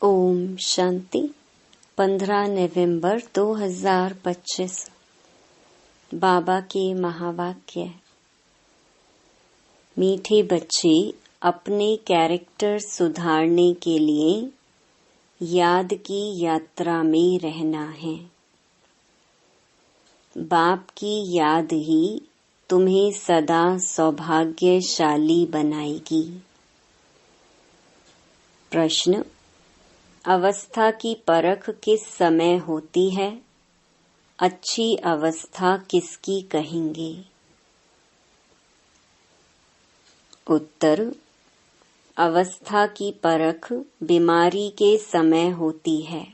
ओम शांति। 15 नवंबर 2025। बाबा के महावाक्य। मीठे बच्चे, अपने कैरेक्टर सुधारने के लिए याद की यात्रा में रहना है। बाप की याद ही तुम्हें सदा सौभाग्यशाली बनाएगी। प्रश्न: अवस्था की परख किस समय होती है? अच्छी अवस्था किसकी कहेंगे? उत्तर: अवस्था की परख बीमारी के समय होती है।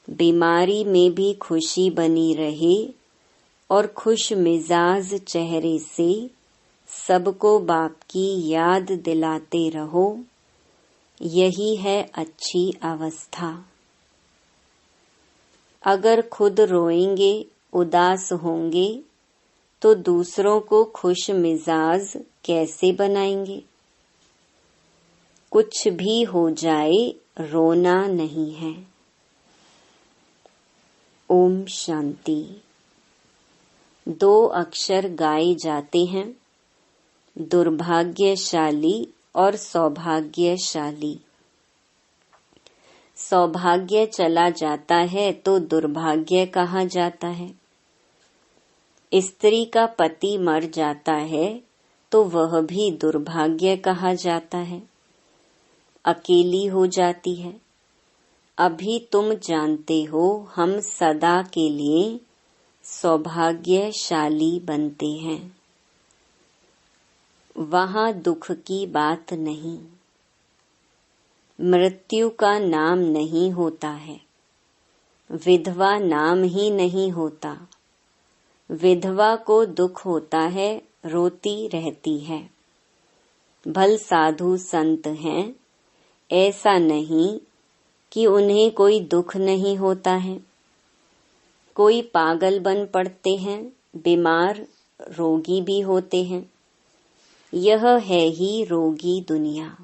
बीमारी में भी खुशी बनी रहे और खुश मिजाज चेहरे से सबको बाप की याद दिलाते रहो, यही है अच्छी अवस्था। अगर खुद रोएंगे, उदास होंगे, तो दूसरों को खुश मिजाज कैसे बनाएंगे? कुछ भी हो जाए, रोना नहीं है। ओम शांति। 2 अक्षर गाए जाते हैं, दुर्भाग्यशाली और सौभाग्यशाली। सौभाग्य चला जाता है तो दुर्भाग्य कहा जाता है। स्त्री का पति मर जाता है तो वह भी दुर्भाग्य कहा जाता है। अकेली हो जाती है। अभी तुम जानते हो, हम सदा के लिए सौभाग्यशाली बनते हैं। वहाँ दुख की बात नहीं। मृत्यु का नाम नहीं होता है। विधवा नाम ही नहीं होता। विधवा को दुख होता है, रोती रहती है। भल साधु संत हैं, ऐसा नहीं कि उन्हें कोई दुख नहीं होता है। कोई पागल बन पड़ते हैं, बीमार रोगी भी होते हैं। यह है ही रोगी दुनिया।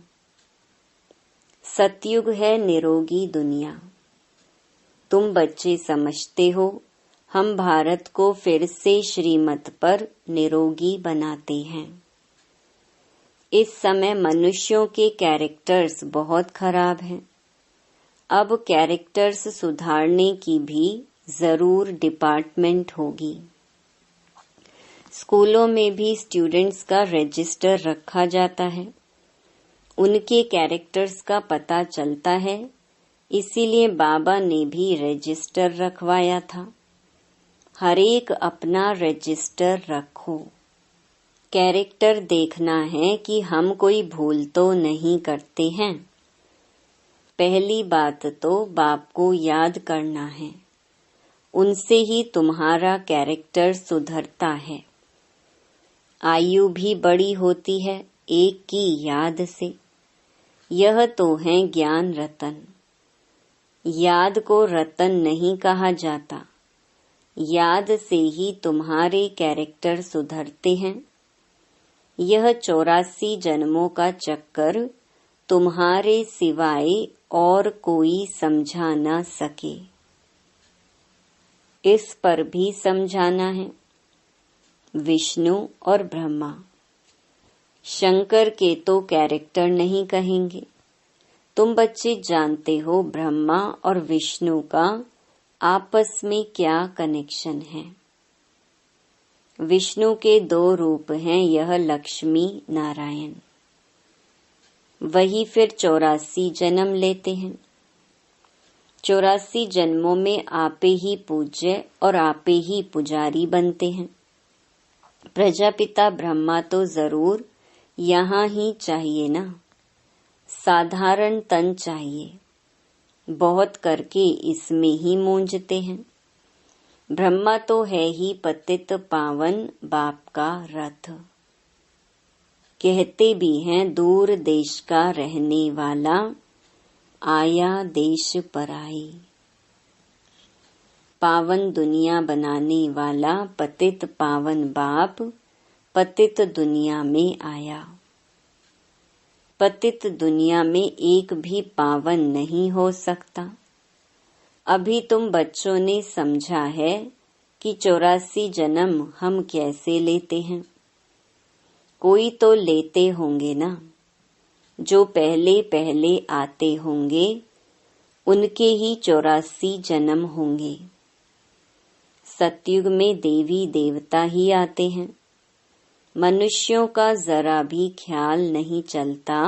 सतयुग है निरोगी दुनिया। तुम बच्चे समझते हो, हम भारत को फिर से श्रीमत पर निरोगी बनाते हैं। इस समय मनुष्यों के कैरेक्टर्स बहुत खराब हैं। अब कैरेक्टर्स सुधारने की भी जरूर डिपार्टमेंट होगी। स्कूलों में भी स्टूडेंट्स का रजिस्टर रखा जाता है। उनके कैरेक्टर्स का पता चलता है, इसीलिए बाबा ने भी रजिस्टर रखवाया था। हर एक अपना रजिस्टर रखो। कैरेक्टर देखना है कि हम कोई भूल तो नहीं करते हैं। पहली बात तो बाप को याद करना है। उनसे ही तुम्हारा कैरेक्टर सुधरता है। आयु भी बड़ी होती है एक की याद से। यह तो है ज्ञान रतन। याद को रतन नहीं कहा जाता। याद से ही तुम्हारे कैरेक्टर सुधरते हैं। यह 84 जन्मों का चक्कर तुम्हारे सिवाय और कोई समझा न सके। इस पर भी समझाना है। विष्णु और ब्रह्मा, शंकर के तो कैरेक्टर नहीं कहेंगे। तुम बच्चे जानते हो ब्रह्मा और विष्णु का आपस में क्या कनेक्शन है। विष्णु के 2 रूप हैं, यह लक्ष्मी नारायण। वही फिर 84 जन्म लेते हैं। 84 जन्मों में आपे ही पूज्य और आपे ही पुजारी बनते हैं। प्रजापिता ब्रह्मा तो जरूर यहाँ ही चाहिए ना। साधारण तन चाहिए। बहुत करके इसमें ही मूंझते हैं। ब्रह्मा तो है ही पतित पावन बाप का रथ। कहते भी हैं दूर देश का रहने वाला, आया देश पराई। पावन दुनिया बनाने वाला पतित पावन बाप पतित दुनिया में आया। पतित दुनिया में एक भी पावन नहीं हो सकता। अभी तुम बच्चों ने समझा है कि 84 जन्म हम कैसे लेते हैं। कोई तो लेते होंगे ना। जो पहले पहले आते होंगे उनके ही 84 जन्म होंगे। सतयुग में देवी देवता ही आते हैं। मनुष्यों का जरा भी ख्याल नहीं चलता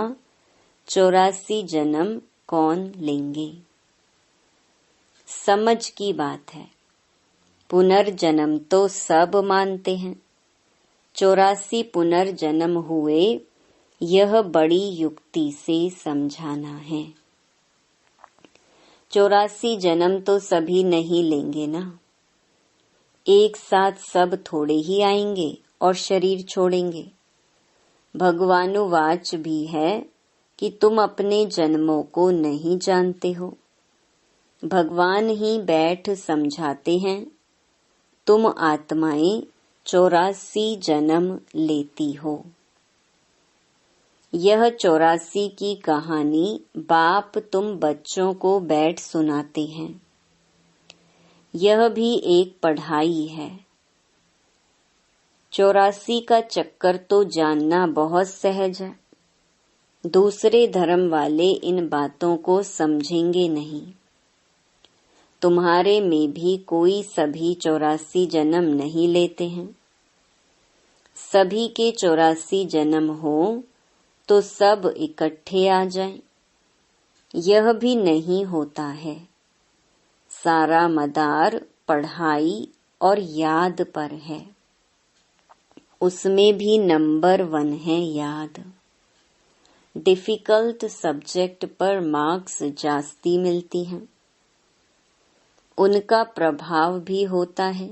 84 जन्म कौन लेंगे। समझ की बात है। पुनर्जन्म तो सब मानते हैं। 84 पुनर्जन्म हुए, यह बड़ी युक्ति से समझाना है। 84 जन्म तो सभी नहीं लेंगे ना। एक साथ सब थोड़े ही आएंगे और शरीर छोड़ेंगे। भगवानुवाच भी है कि तुम अपने जन्मों को नहीं जानते हो। भगवान ही बैठ समझाते हैं, तुम आत्माएं 84 जन्म लेती हो। यह 84 की कहानी बाप तुम बच्चों को बैठ सुनाते हैं। यह भी एक पढ़ाई है। 84 का चक्कर तो जानना बहुत सहज है। दूसरे धर्म वाले इन बातों को समझेंगे नहीं। तुम्हारे में भी कोई सभी 84 जन्म नहीं लेते हैं। सभी के 84 जन्म हो तो सब इकट्ठे आ जाएं। यह भी नहीं होता है। सारा मदार पढ़ाई और याद पर है। उसमें भी नंबर 1 है याद। डिफिकल्ट सब्जेक्ट पर मार्क्स जास्ती मिलती हैं। उनका प्रभाव भी होता है।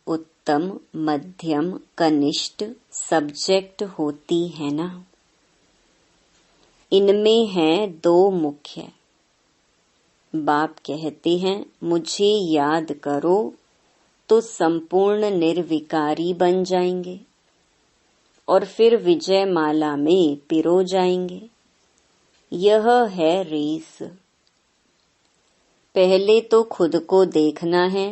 उत्तम, मध्यम, कनिष्ठ सब्जेक्ट होती है ना। इनमें है 2 मुख्य। बाप कहते हैं मुझे याद करो तो संपूर्ण निर्विकारी बन जाएंगे और फिर विजय माला में पिरो जाएंगे। यह है रेस। पहले तो खुद को देखना है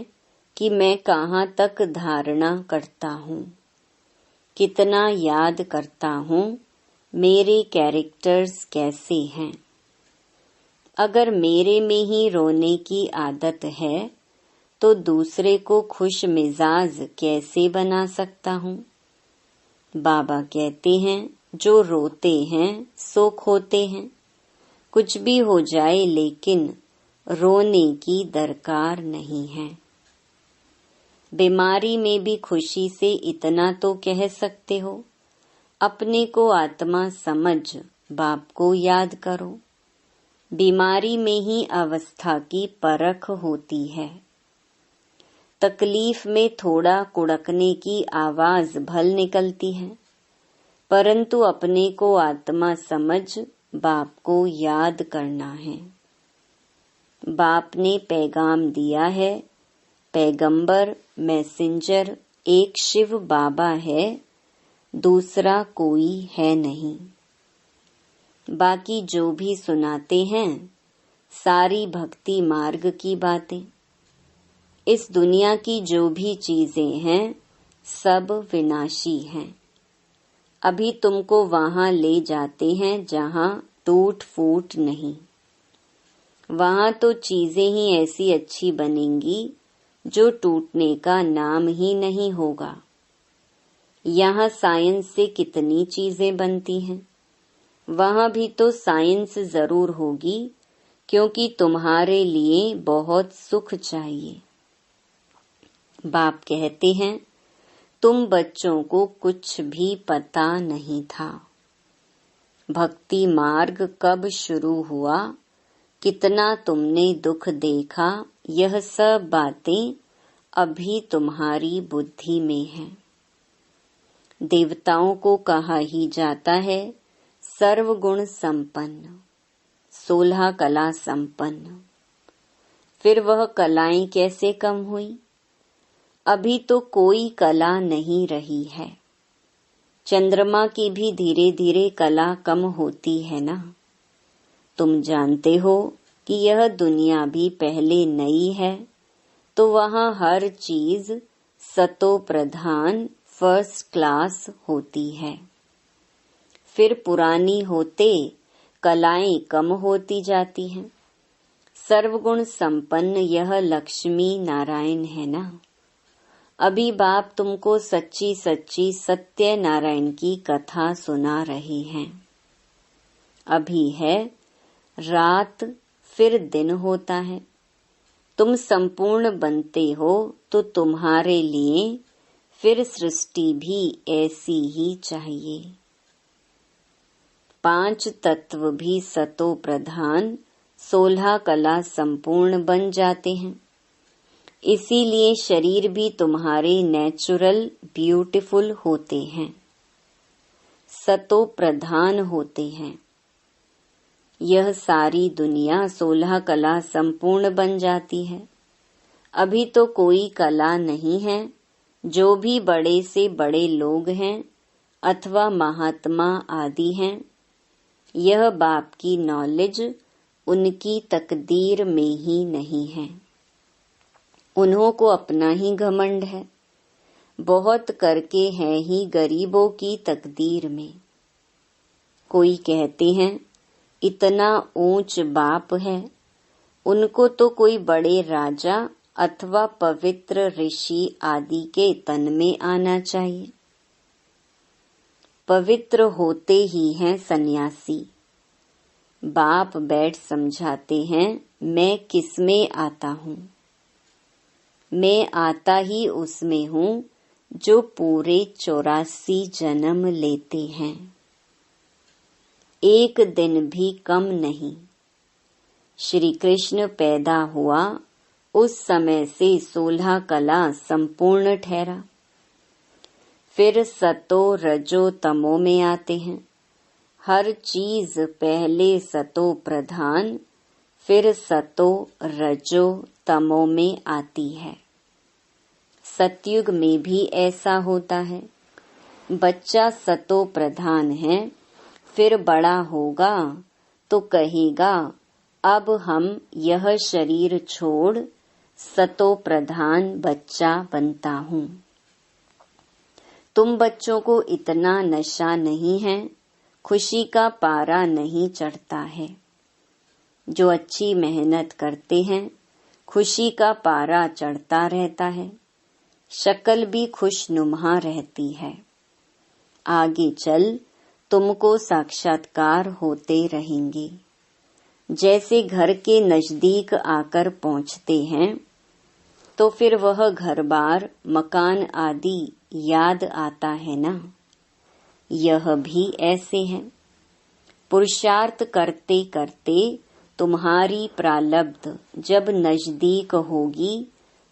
कि मैं कहाँ तक धारणा करता हूँ, कितना याद करता हूँ, मेरे कैरेक्टर्स कैसे हैं। अगर मेरे में ही रोने की आदत है तो दूसरे को खुश मिजाज कैसे बना सकता हूँ। बाबा कहते हैं जो रोते हैं सो खोते हैं। कुछ भी हो जाए लेकिन रोने की दरकार नहीं है। बीमारी में भी खुशी से इतना तो कह सकते हो, अपने को आत्मा समझ बाप को याद करो। बीमारी में ही अवस्था की परख होती है। तकलीफ में थोड़ा कुड़कने की आवाज भल निकलती है, परंतु अपने को आत्मा समझ बाप को याद करना है। बाप ने पैगाम दिया है। पैगंबर, मैसेंजर एक शिव बाबा है, दूसरा कोई है नहीं। बाकी जो भी सुनाते हैं सारी भक्ति मार्ग की बातें। इस दुनिया की जो भी चीजें हैं सब विनाशी हैं। अभी तुमको वहां ले जाते हैं जहां टूट फूट नहीं। वहां तो चीजें ही ऐसी अच्छी बनेंगी जो टूटने का नाम ही नहीं होगा। यहाँ साइंस से कितनी चीजें बनती हैं, वहां भी तो साइंस जरूर होगी, क्योंकि तुम्हारे लिए बहुत सुख चाहिए। बाप कहते हैं तुम बच्चों को कुछ भी पता नहीं था। भक्ति मार्ग कब शुरू हुआ, कितना तुमने दुख देखा, यह सब बातें अभी तुम्हारी बुद्धि में है। देवताओं को कहा ही जाता है सर्वगुण संपन्न, 16 कला संपन्न। फिर वह कलाएं कैसे कम हुई? अभी तो कोई कला नहीं रही है। चंद्रमा की भी धीरे धीरे कला कम होती है ना। तुम जानते हो कि यह दुनिया भी पहले नई है, तो वहाँ हर चीज सतो प्रधान फर्स्ट क्लास होती है। फिर पुरानी होते कलाएं कम होती जाती हैं। सर्वगुण संपन्न यह लक्ष्मी नारायण है ना। अभी बाप तुमको सच्ची सच्ची सत्य नारायण की कथा सुना रहे हैं। अभी है रात, फिर दिन होता है। तुम संपूर्ण बनते हो तो तुम्हारे लिए फिर सृष्टि भी ऐसी ही चाहिए। 5 तत्व भी सतो प्रधान 16 कला संपूर्ण बन जाते हैं। इसीलिए शरीर भी तुम्हारे नेचुरल ब्यूटीफुल होते हैं, सतो प्रधान होते हैं। यह सारी दुनिया 16 कला संपूर्ण बन जाती है। अभी तो कोई कला नहीं है। जो भी बड़े से बड़े लोग हैं अथवा महात्मा आदि हैं, यह बाप की नॉलेज उनकी तकदीर में ही नहीं है। उन्हों को अपना ही घमंड है। बहुत करके है ही गरीबों की तकदीर में। कोई कहते हैं इतना ऊंच बाप है, उनको तो कोई बड़े राजा अथवा पवित्र ऋषि आदि के तन में आना चाहिए। पवित्र होते ही हैं सन्यासी। बाप बैठ समझाते हैं, मैं किसमें आता हूँ? मैं आता ही उसमें हूँ जो पूरे 84 जन्म लेते हैं, एक दिन भी कम नहीं। श्री कृष्ण पैदा हुआ उस समय से 16 कला संपूर्ण ठहरा। फिर सतो रजो तमो में आते हैं। हर चीज पहले सतो प्रधान, फिर सतो रजो तमो में आती है। सतयुग में भी ऐसा होता है। बच्चा सतो प्रधान है, फिर बड़ा होगा तो कहेगा अब हम यह शरीर छोड़ सतो प्रधान बच्चा बनता हूँ। तुम बच्चों को इतना नशा नहीं है, खुशी का पारा नहीं चढ़ता है। जो अच्छी मेहनत करते हैं, खुशी का पारा चढ़ता रहता है, शक्ल भी खुशनुमा रहती है। आगे चल तुमको साक्षात्कार होते रहेंगे। जैसे घर के नजदीक आकर पहुंचते हैं तो फिर वह घर बार मकान आदि याद आता है ना। यह भी ऐसे है। पुरुषार्थ करते करते तुम्हारी प्रारब्ध जब नजदीक होगी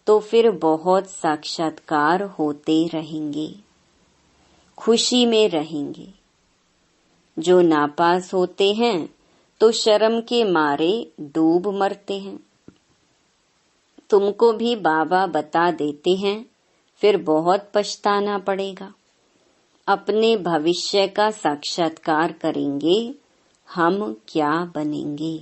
तो फिर बहुत साक्षात्कार होते रहेंगे, खुशी में रहेंगे। जो नापास होते हैं तो शर्म के मारे डूब मरते हैं। तुमको भी बाबा बता देते हैं, फिर बहुत पछताना पड़ेगा। अपने भविष्य का साक्षात्कार करेंगे, हम क्या बनेंगे।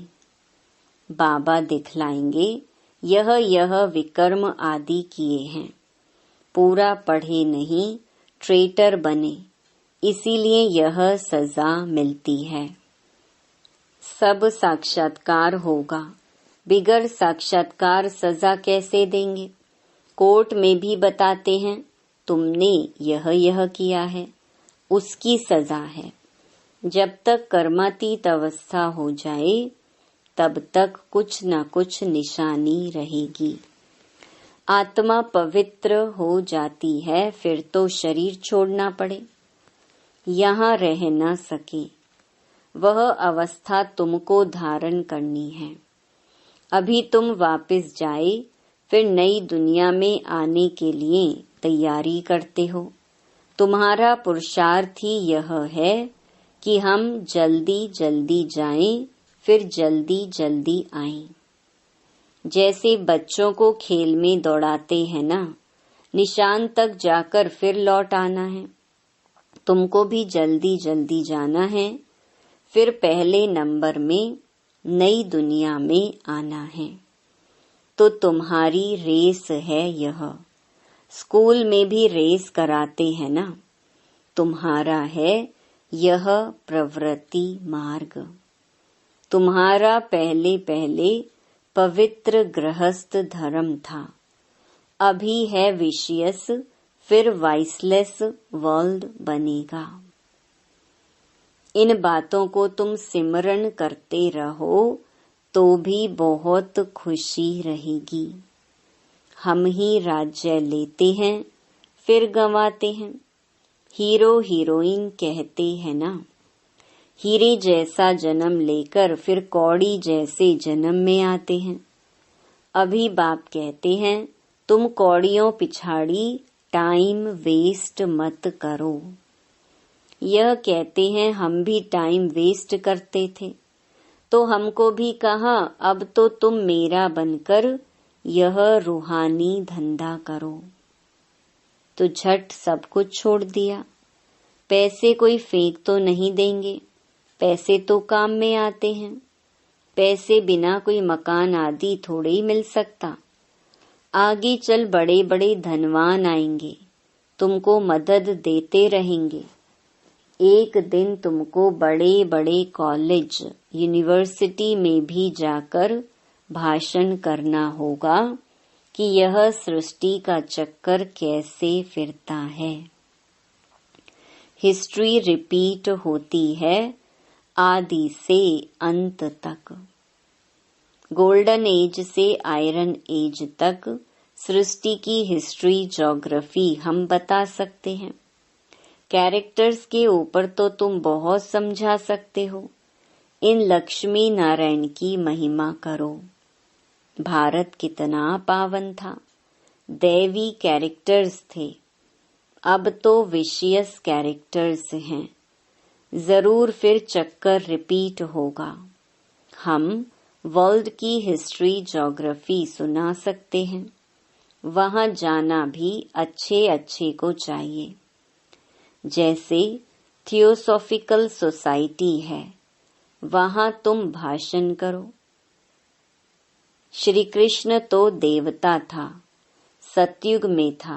बाबा दिखलाएंगे यह विकर्म आदि किए हैं। पूरा पढ़े नहीं, ट्रेटर बने, इसीलिए यह सजा मिलती है। सब साक्षात्कार होगा, बिगर साक्षात्कार सजा कैसे देंगे। कोर्ट में भी बताते हैं तुमने यह किया है, उसकी सजा है। जब तक कर्मातीत अवस्था हो जाए तब तक कुछ न कुछ निशानी रहेगी। आत्मा पवित्र हो जाती है, फिर तो शरीर छोड़ना पड़े, यहाँ रह न सके। वह अवस्था तुमको धारण करनी है। अभी तुम वापस जाए, फिर नई दुनिया में आने के लिए तैयारी करते हो। तुम्हारा पुरुषार्थ ही यह है कि हम जल्दी जल्दी जाएं, फिर जल्दी जल्दी आएं। जैसे बच्चों को खेल में दौड़ाते हैं ना, निशान तक जाकर फिर लौट आना है। तुमको भी जल्दी जल्दी जाना है, फिर पहले नंबर में नई दुनिया में आना है। तो तुम्हारी रेस है यह। स्कूल में भी रेस कराते हैं ना। तुम्हारा है यह प्रवृत्ति मार्ग। तुम्हारा पहले पहले पवित्र गृहस्थ धर्म था, अभी है विशियस, फिर वाइसलेस वर्ल्ड बनेगा। इन बातों को तुम सिमरण करते रहो तो भी बहुत खुशी रहेगी। हम ही राज्य लेते हैं फिर गंवाते हैं। हीरो हीरोइन कहते हैं ना। हीरे जैसा जन्म लेकर फिर कौड़ी जैसे जन्म में आते हैं। अभी बाप कहते हैं तुम कौड़ियों पिछाड़ी टाइम वेस्ट मत करो। यह कहते हैं हम भी टाइम वेस्ट करते थे, तो हमको भी कहा अब तो तुम मेरा बनकर यह रूहानी धंधा करो। तो झट सब कुछ छोड़ दिया। पैसे कोई फेंक तो नहीं देंगे, पैसे तो काम में आते हैं। पैसे बिना कोई मकान आदि थोड़े ही मिल सकता। आगे चल बड़े बड़े धनवान आएंगे, तुमको मदद देते रहेंगे। एक दिन तुमको बड़े बड़े कॉलेज यूनिवर्सिटी में भी जाकर भाषण करना होगा कि यह सृष्टि का चक्कर कैसे फिरता है। हिस्ट्री रिपीट होती है आदि से अंत तक। गोल्डन एज से आयरन एज तक सृष्टि की हिस्ट्री ज्योग्राफी हम बता सकते हैं। कैरेक्टर्स के ऊपर तो तुम बहुत समझा सकते हो। इन लक्ष्मी नारायण की महिमा करो। भारत कितना पावन था, दैवी कैरेक्टर्स थे, अब तो विशियस कैरेक्टर्स हैं। जरूर फिर चक्कर रिपीट होगा। हम वर्ल्ड की हिस्ट्री ज्योग्राफी सुना सकते हैं। वहां जाना भी अच्छे अच्छे को चाहिए। जैसे थियोसॉफिकल सोसाइटी है, वहां तुम भाषण करो। श्री कृष्ण तो देवता था, सतयुग में था।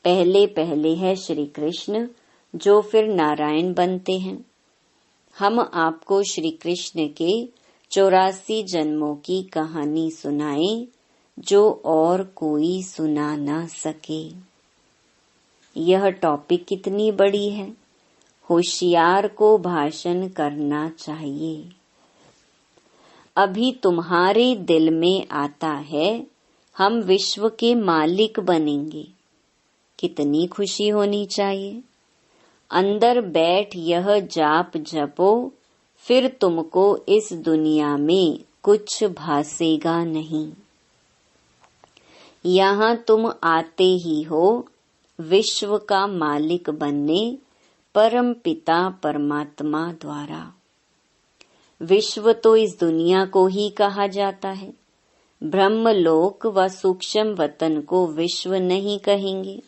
पहले पहले है श्री कृष्ण, जो फिर नारायण बनते हैं। हम आपको श्री कृष्ण के 84 जन्मों की कहानी सुनाएं, जो और कोई सुना ना सके। यह टॉपिक कितनी बड़ी है। होशियार को भाषण करना चाहिए। अभी तुम्हारे दिल में आता है हम विश्व के मालिक बनेंगे। कितनी खुशी होनी चाहिए। अंदर बैठ यह जाप जपो, फिर तुमको इस दुनिया में कुछ भासेगा नहीं। यहाँ तुम आते ही हो विश्व का मालिक बनने, परम पिता परमात्मा द्वारा। विश्व तो इस दुनिया को ही कहा जाता है। ब्रह्मलोक व सूक्ष्म वतन को विश्व नहीं कहेंगे।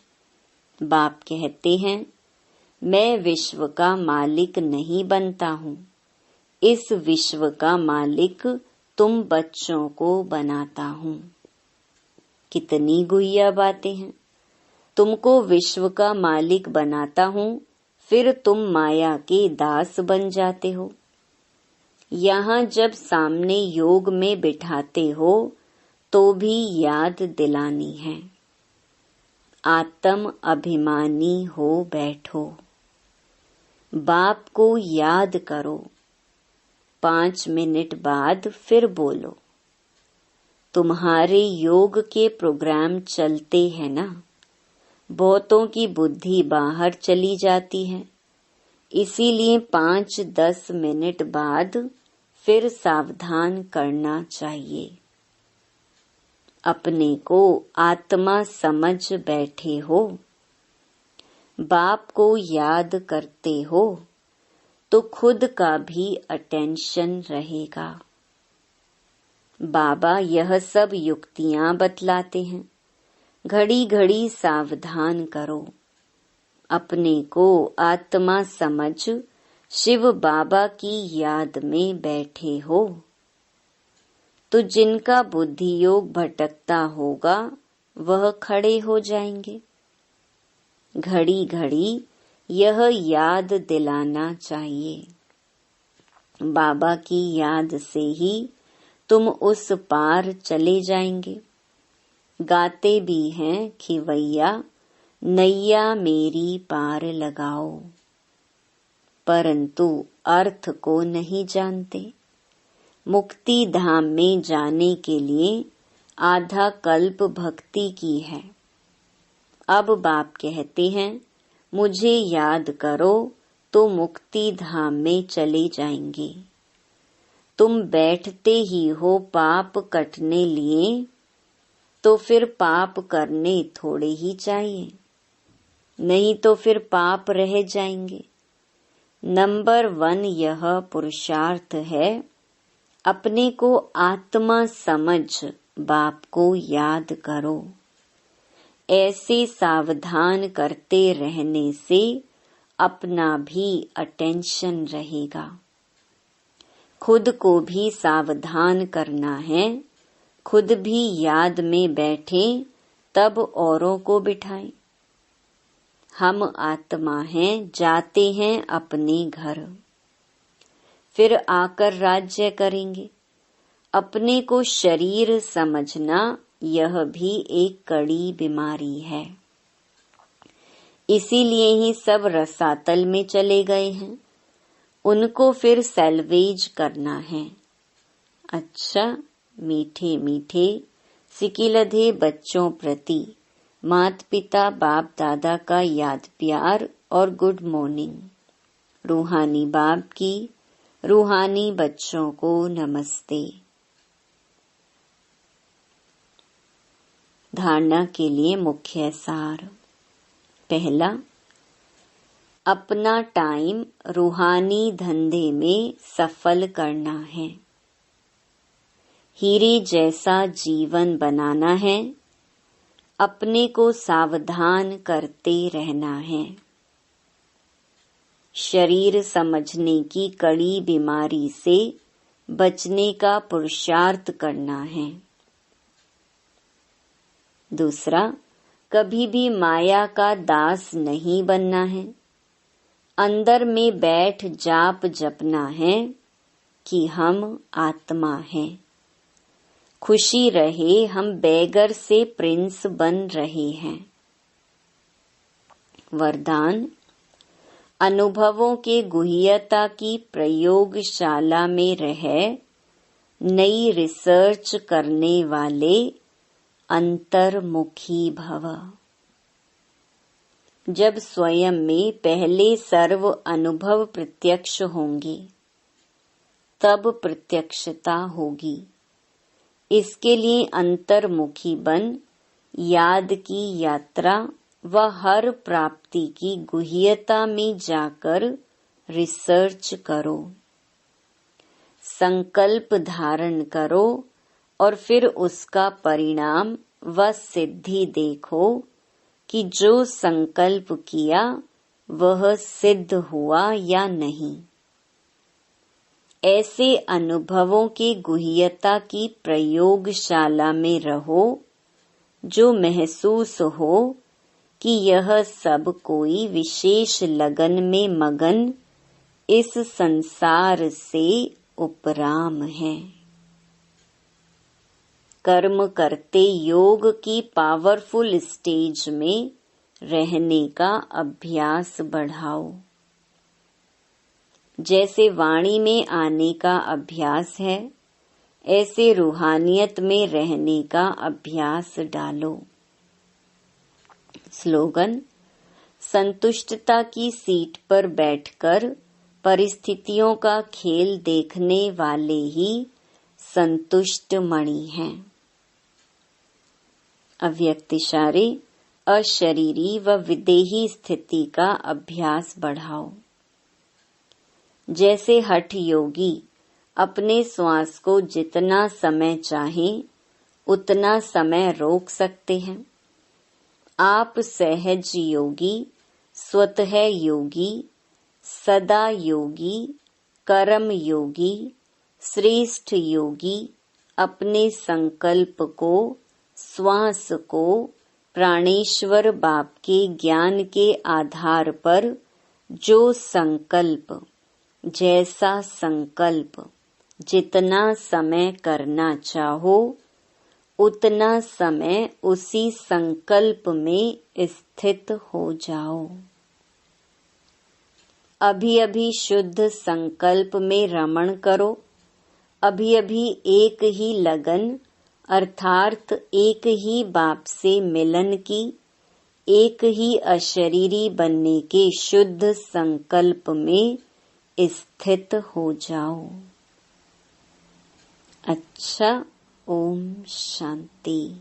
बाप कहते हैं मैं विश्व का मालिक नहीं बनता हूँ, इस विश्व का मालिक तुम बच्चों को बनाता हूँ। कितनी गुहिया बातें हैं। तुमको विश्व का मालिक बनाता हूँ, फिर तुम माया के दास बन जाते हो। यहाँ जब सामने योग में बिठाते हो तो भी याद दिलानी है। आत्म अभिमानी हो बैठो। बाप को याद करो। 5 मिनट बाद फिर बोलो। तुम्हारे योग के प्रोग्राम चलते हैं ना। बहुतों की बुद्धि बाहर चली जाती है, इसीलिए 5-10 मिनट बाद फिर सावधान करना चाहिए। अपने को आत्मा समझ बैठे हो, बाप को याद करते हो, तो खुद का भी अटेंशन रहेगा। बाबा यह सब युक्तियां बतलाते हैं। घड़ी घड़ी सावधान करो। अपने को आत्मा समझ शिव बाबा की याद में बैठे हो, तो जिनका बुद्धि योग भटकता होगा वह खड़े हो जाएंगे। घड़ी घड़ी यह याद दिलाना चाहिए। बाबा की याद से ही तुम उस पार चले जाएंगे। गाते भी हैं खिवैया नैया मेरी पार लगाओ, परंतु अर्थ को नहीं जानते। मुक्ति धाम में जाने के लिए आधा कल्प भक्ति की है। अब बाप कहते हैं मुझे याद करो तो मुक्ति धाम में चले जाएंगे। तुम बैठते ही हो पाप कटने लिए, तो फिर पाप करने थोड़े ही चाहिए, नहीं तो फिर पाप रह जाएंगे। नंबर 1 यह पुरुषार्थ है, अपने को आत्मा समझ बाप को याद करो। ऐसे सावधान करते रहने से अपना भी अटेंशन रहेगा। खुद को भी सावधान करना है, खुद भी याद में बैठे तब औरों को बिठाएं। हम आत्मा हैं, जाते हैं अपने घर, फिर आकर राज्य करेंगे। अपने को शरीर समझना यह भी एक कड़ी बीमारी है। इसीलिए ही सब रसातल में चले गए हैं। उनको फिर सैल्वेज करना है। अच्छा, मीठे मीठे सिकिलधे बच्चों प्रति माता पिता बाप दादा का याद प्यार और गुड मॉर्निंग। रूहानी बाप की रूहानी बच्चों को नमस्ते। धारणा के लिए मुख्य सार। पहला, अपना टाइम रूहानी धंधे में सफल करना है। हीरे जैसा जीवन बनाना है। अपने को सावधान करते रहना है। शरीर समझने की कड़ी बीमारी से बचने का पुरुषार्थ करना है। दूसरा, कभी भी माया का दास नहीं बनना है। अंदर में बैठ जाप जपना है कि हम आत्मा हैं। खुशी रहे हम बेगर से प्रिंस बन रहे हैं। वरदान, अनुभवों के गुह्यता की प्रयोगशाला में रह नई रिसर्च करने वाले अंतर्मुखी भव। जब स्वयं में पहले सर्व अनुभव प्रत्यक्ष होंगे, तब प्रत्यक्षता होगी। इसके लिए अंतर्मुखी बन याद की यात्रा व हर प्राप्ति की गुह्यता में जाकर रिसर्च करो। संकल्प धारण करो और फिर उसका परिणाम व सिद्धि देखो कि जो संकल्प किया वह सिद्ध हुआ या नहीं। ऐसे अनुभवों के गुह्यता की प्रयोगशाला में रहो, जो महसूस हो कि यह सब कोई विशेष लगन में मगन इस संसार से उपराम है। कर्म करते योग की पावरफुल स्टेज में रहने का अभ्यास बढ़ाओ। जैसे वाणी में आने का अभ्यास है, ऐसे रूहानियत में रहने का अभ्यास डालो। स्लोगन, संतुष्टता की सीट पर बैठकर परिस्थितियों का खेल देखने वाले ही संतुष्ट मणि हैं। अव्यक्त इशारे, अशरीरी व विदेही स्थिति का अभ्यास बढ़ाओ। जैसे हठ योगी अपने श्वास को जितना समय चाहे उतना समय रोक सकते हैं, आप सहज योगी स्वतः योगी, सदा योगी, कर्म योगी, श्रेष्ठ योगी अपने संकल्प को, श्वास को प्राणेश्वर बाप के ज्ञान के आधार पर जो संकल्प, जैसा संकल्प, जितना समय करना चाहो उतना समय उसी संकल्प में स्थित हो जाओ। अभी अभी शुद्ध संकल्प में रमण करो। अभी अभी एक ही लगन अर्थात एक ही बाप से मिलन की, एक ही अशरीरी बनने के शुद्ध संकल्प में स्थित हो जाओ। अच्छा, ओम शांति।